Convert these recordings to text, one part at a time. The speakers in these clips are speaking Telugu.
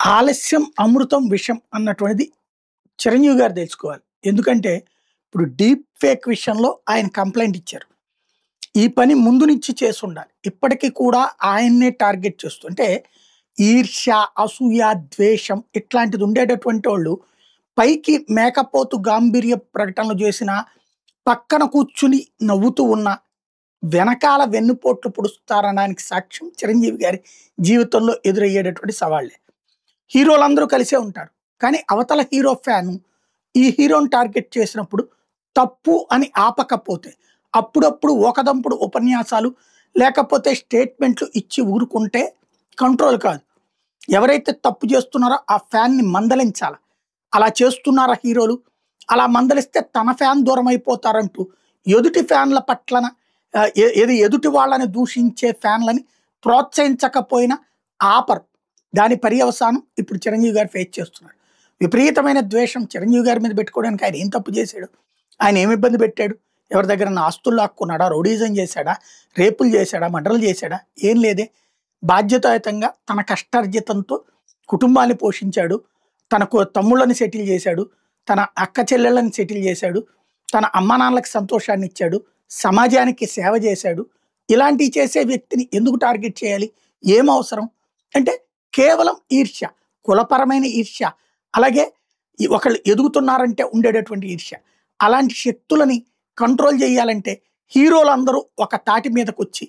ఆలస్యం అమృతం విషం అన్నటువంటిది చిరంజీవి గారు తెలుసుకోవాలి. ఎందుకంటే ఇప్పుడు డీప్ ఫేక్ విషయంలో ఆయన కంప్లెయింట్ ఇచ్చారు. ఈ పని ముందు నుంచి చేసుండాలి. ఇప్పటికి కూడా ఆయన్నే టార్గెట్ చేస్తూ అంటే ఈర్ష్య, అసూయ, ద్వేషం ఇట్లాంటిది ఉండేటటువంటోళ్ళు పైకి మేకపోతు గాంభీర్య ప్రకటనలు చేసినా, పక్కన కూర్చుని నవ్వుతూ ఉన్నా, వెనకాల వెన్నుపోట్లు పొడుస్తారనడానికి సాక్ష్యం చిరంజీవి గారి జీవితంలో ఎదురయ్యేటటువంటి సవాళ్ళే. హీరోలందరూ కలిసే ఉంటారు. కానీ అవతల హీరో ఫ్యాను ఈ హీరోని టార్గెట్ చేసినప్పుడు తప్పు అని ఆపకపోతే, అప్పుడప్పుడు ఒకదంపుడు ఉపన్యాసాలు లేకపోతే స్టేట్మెంట్లు ఇచ్చి ఊరుకుంటే కంట్రోల్ కాదు. ఎవరైతే తప్పు చేస్తున్నారో ఆ ఫ్యాన్ని మందలించాలి. అలా చేస్తున్నారా హీరోలు? అలా మందలిస్తే తన ఫ్యాన్ దూరం అయిపోతారంటూ ఎదుటి ఫ్యాన్ల పట్లన ఏది ఎదుటి వాళ్ళని దూషించే ఫ్యాన్లని ప్రోత్సహించకపోయినా ఆపరు. దాని పర్యవసానం ఇప్పుడు చిరంజీవి గారు ఫేస్ చేస్తున్నారు. విపరీతమైన ద్వేషం చిరంజీవి గారి మీద పెట్టుకోవడానికి ఆయన ఏం తప్పు చేశాడు? ఆయన ఏమి ఇబ్బంది పెట్టాడు? ఎవరి దగ్గర ఆస్తులు లాక్కున్నాడా? రౌడీజం చేశాడా? రేపులు చేశాడా? మర్డర్లు చేశాడా? ఏం లేదే. బాధ్యతాయుతంగా తన కష్టార్జితంతో కుటుంబాన్ని పోషించాడు. తనకు తమ్ముళ్ళని సెటిల్ చేశాడు. తన అక్క చెల్లెళ్ళని సెటిల్ చేశాడు. తన అమ్మ నాన్నలకు సంతోషాన్ని ఇచ్చాడు. సమాజానికి సేవ చేశాడు. ఇలాంటివి చేసే వ్యక్తిని ఎందుకు టార్గెట్ చేయాలి? ఏం అవసరం? అంటే కేవలం ఈర్ష్య, కులపరమైన ఈర్ష్య, అలాగే ఒకళ్ళు ఎదుగుతున్నారంటే ఉండేటటువంటి ఈర్ష్య. అలాంటి శక్తులని కంట్రోల్ చేయాలంటే హీరోలందరూ ఒక తాటి మీదకి వచ్చి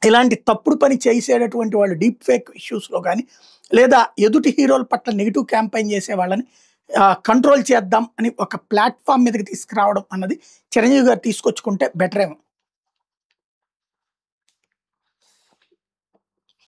ఇలాంటి తప్పుడు పని చేసేటటువంటి వాళ్ళు డీప్ ఫేక్ ఇష్యూస్లో కానీ లేదా ఎదుటి హీరోల పట్ల నెగిటివ్ క్యాంపెయిన్ చేసే వాళ్ళని కంట్రోల్ చేద్దాం అని ఒక ప్లాట్ఫామ్ మీదకి తీసుకురావడం అన్నది చిరంజీవి గారు తీసుకొచ్చుకుంటే బెటర్ ఏమో.